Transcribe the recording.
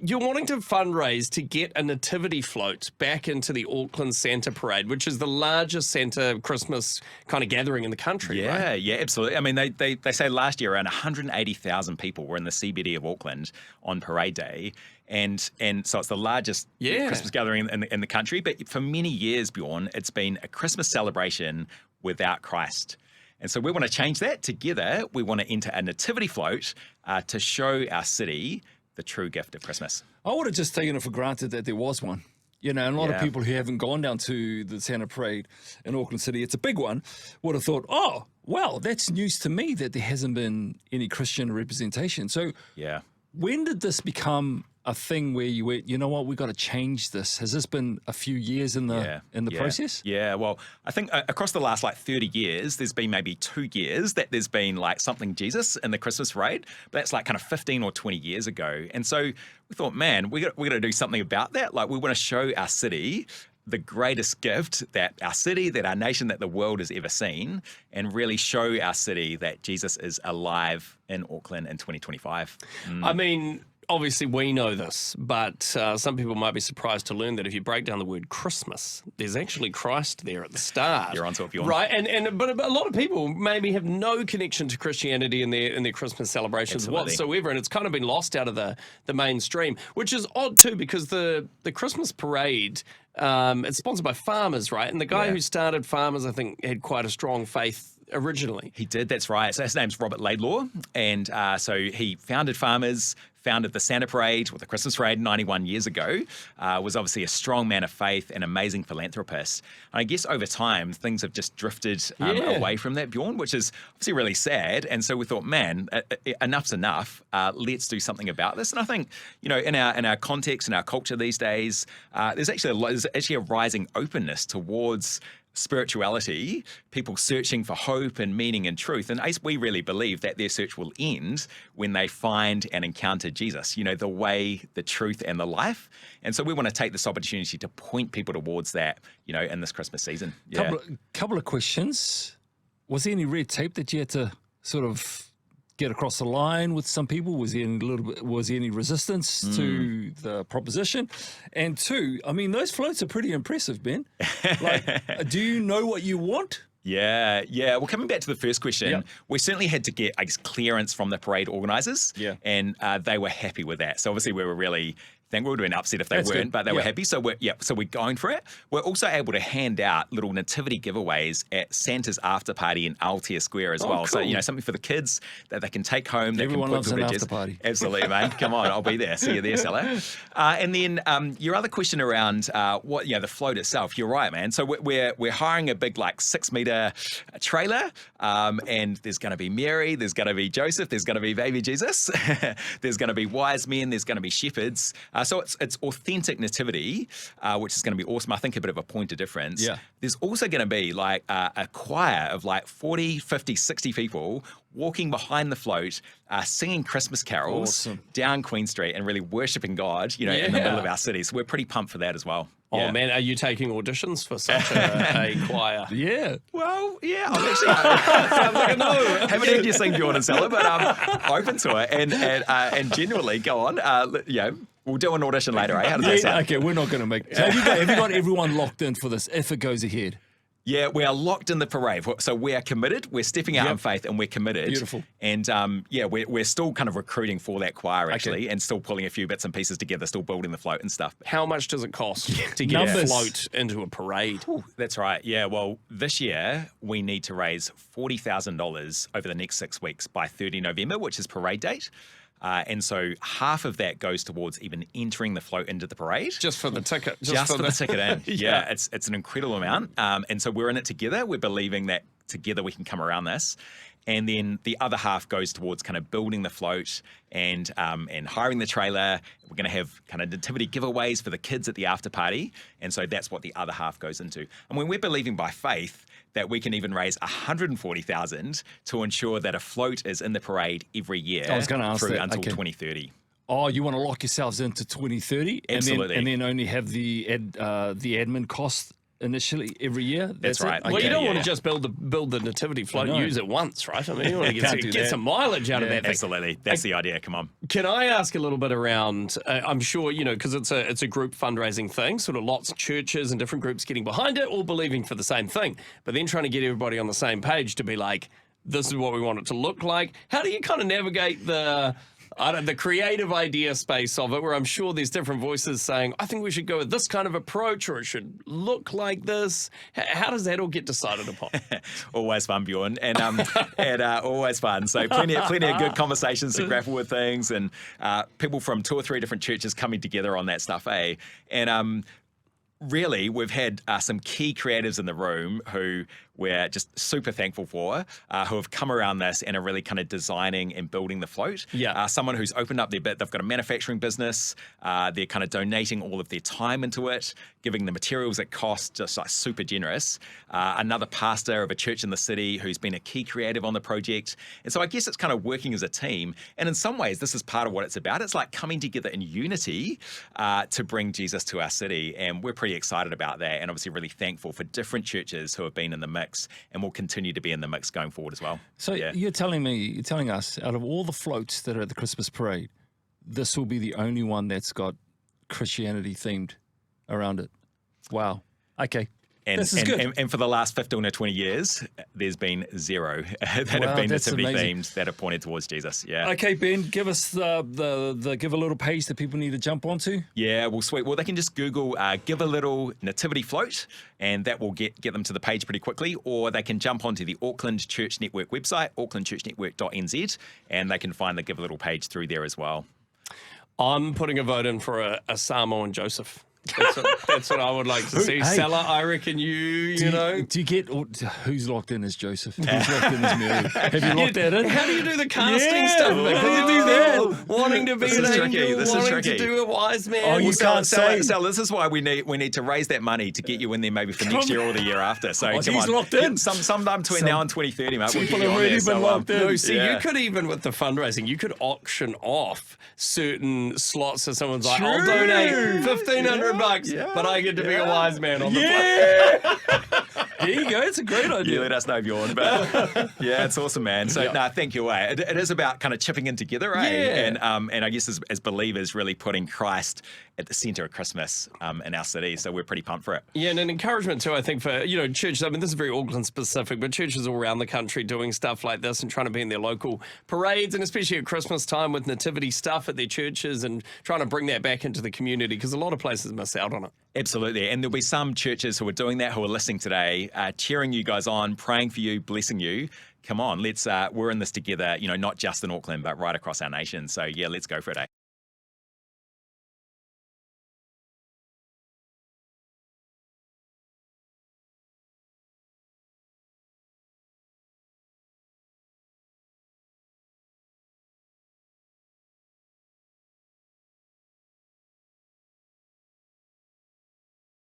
you're wanting to fundraise to get a nativity float back into the Auckland Santa Parade, which is the largest Santa Christmas kind of gathering in the country, right? Yeah, absolutely. I mean, they say last year around 180,000 people were in the CBD of Auckland on Parade Day. And so it's the largest Christmas gathering in the country. But for many years, Bjorn, it's been a Christmas celebration without Christ. And so we want to change that. Together, we want to enter a nativity float to show our city the true gift of Christmas. I would have just taken it for granted that there was one. And a lot of people who haven't gone down to the Santa Parade in Auckland City, it's a big one, would have thought, oh, well, that's news to me that there hasn't been any Christian representation. So when did this become a thing where you went, you know what, we've got to change this? Has this been a few years in the process? Yeah, well, I think across the last 30 years, there's been maybe 2 years that there's been something Jesus in the Christmas parade, but that's kind of 15 or 20 years ago. And so we thought, man, we got to do something about that. We want to show our city the greatest gift that our city, that our nation, that the world has ever seen, and really show our city that Jesus is alive in Auckland in 2025. I mean, obviously we know this, but some people might be surprised to learn that if you break down the word Christmas, there's actually Christ there at the start. You're onto it, Bjorn. Right, but a lot of people maybe have no connection to Christianity in their Christmas celebrations whatsoever, and it's kind of been lost out of the mainstream, which is odd too, because the Christmas parade, it's sponsored by farmers, right? And the guy who started Farmers, I think, had quite a strong faith originally. He did, that's right. So his name's Robert Laidlaw, and so he founded Farmers, founded the Santa Parade, or the Christmas Parade 91 years ago, was obviously a strong man of faith and amazing philanthropist. And I guess over time, things have just drifted away from that, Bjorn, which is obviously really sad. And so we thought, man, enough's enough. Let's do something about this. And I think, in our context, in our culture these days, there's actually a rising openness towards spirituality, people searching for hope and meaning and truth. And we really believe that their search will end when they find and encounter Jesus, the way, the truth, and the life. And so we want to take this opportunity to point people towards that, in this Christmas season. Yeah. Couple of questions. Was there any red tape that you had to sort of get across the line with some people? Was there any resistance to the proposition? And 2, I mean, those floats are pretty impressive, Ben. Do you know what you want? Yeah. Well, coming back to the first question, we certainly had to get, clearance from the parade organisers, and they were happy with that. So obviously we were really thankful. We would have been upset if they weren't, but they were happy. So we're going for it. We're also able to hand out little nativity giveaways at Santa's after party in Aotea Square as well. Cool. So, something for the kids that they can take home. Everyone loves an after party. Absolutely, man. Come on, I'll be there. See you there, Sela. And then your other question around the float itself. You're right, man. So we're hiring a big 6-meter trailer, and there's going to be Mary, there's going to be Joseph, there's going to be baby Jesus, there's going to be wise men, there's going to be shepherds. So it's authentic nativity, which is going to be awesome. I think a bit of a point of difference. Yeah. There's also going to be a choir of 40, 50, 60 people walking behind the float, singing Christmas carols down Queen Street and really worshipping God, in the middle of our city. So we're pretty pumped for that as well. Oh, man, are you taking auditions for such a choir? Yeah. Well, yeah, I'm actually... sounds like a no. Haven't heard you sing Bjorn and Sela, but I'm open to it. And genuinely, go on, we'll do an audition later, eh? How does that sound? Okay, we're not going to make... So have you got everyone locked in for this if it goes ahead? Yeah, we are locked in the parade. So we are committed. We're stepping out in faith and we're committed. Beautiful. And we're still kind of recruiting for that choir actually, and still pulling a few bits and pieces together, still building the float and stuff. How much does it cost to get a float into a parade? Ooh, that's right. Yeah, well, this year we need to raise $40,000 over the next 6 weeks by 30 November, which is parade date. And so half of that goes towards even entering the float into the parade. Just for the ticket. Just for the ticket in. Yeah, it's an incredible amount. And so we're in it together. We're believing that together we can come around this. And then the other half goes towards kind of building the float and hiring the trailer. We're going to have kind of nativity giveaways for the kids at the after party. And so that's what the other half goes into. And when we're believing by faith that we can even raise $140,000 to ensure that a float is in the parade every year through until 2030. Oh, you want to lock yourselves into 2030? Absolutely. And then only have the admin costs initially every year? That's right. It? Well, Okay. you don't want yeah. to just build the nativity float and know. use it once, right? I mean, you want to Can't do get that. some mileage out of that thing. Absolutely. That's the idea. Come on. Can I ask a little bit around? I'm sure because it's a group fundraising thing, sort of lots of churches and different groups getting behind it, all believing for the same thing, but then trying to get everybody on the same page to be like, this is what we want it to look like. How do you kind of navigate the creative idea space of it, where I'm sure there's different voices saying, I think we should go with this kind of approach, or it should look like this. How does that all get decided upon? Always fun, Bjorn, and always fun. So plenty of good conversations to grapple with things, and people from 2 or 3 different churches coming together on that stuff, eh? And really, we've had some key creatives in the room who we're just super thankful for, who have come around this and are really kind of designing and building the float. Yeah. Someone who's opened up their bit, they've got a manufacturing business, they're kind of donating all of their time into it, giving the materials at cost, just like super generous. Another pastor of a church in the city who's been a key creative on the project. And so I guess it's kind of working as a team. And in some ways, this is part of what it's about. It's like coming together in unity to bring Jesus to our city. And we're pretty excited about that, and obviously really thankful for different churches who have been in the mix and will continue to be in the mix going forward as well. So you're telling us, out of all the floats that are at the Christmas parade, this will be the only one that's got Christianity themed around it. Wow. Okay. And, this is good. And for the last 15 or 20 years, there's been 0 that have been that's nativity amazing. themed that have pointed towards Jesus. Yeah. Okay, Ben, give us the give a little page that people need to jump onto. Yeah, well, sweet. Well, they can just Google Give a Little Nativity Float, and that will get them to the page pretty quickly, or they can jump onto the Auckland Church Network website, aucklandchurchnetwork.nz, and they can find the Give a Little page through there as well. I'm putting a vote in for a Samoan Joseph. That's what I would like to see. Hey. Sela, I reckon you know. Do you get who's locked in as Joseph? Who's locked in as Mary? Have you locked that in? How do you do the casting Yeah, stuff? how do you do that? Wanting to be This an is tricky, angel, this is wanting tricky. to do a wise man. Oh, you can't say. Sal, this is why we need to raise that money to get you in there maybe for next year or the year after. So come he's on. locked in. Sometime between now and 2030, mate. We'll People get you have on already there. been locked in. No, see, yeah. you could even with the fundraising, you could auction off certain slots so someone's like, True. I'll donate $1,500, Yeah. but I get to be a wise man on the Yeah. There you go. It's a great You idea. let us know, Bjorn. But yeah, it's awesome, man. So thank you. It is about kind of chipping in together, eh? Yeah. And I guess as believers, really putting Christ at the centre of Christmas in our city. So we're pretty pumped for it. Yeah, and an encouragement too, I think, for, churches. I mean, this is very Auckland specific, but churches all around the country doing stuff like this and trying to be in their local parades, and especially at Christmas time with nativity stuff at their churches and trying to bring that back into the community, because a lot of places miss out on it. Absolutely. And there'll be some churches who are doing that, who are listening today, cheering you guys on, praying for you, blessing you. Come on, we're in this together, not just in Auckland, but right across our nation. So yeah, let's go for it, eh?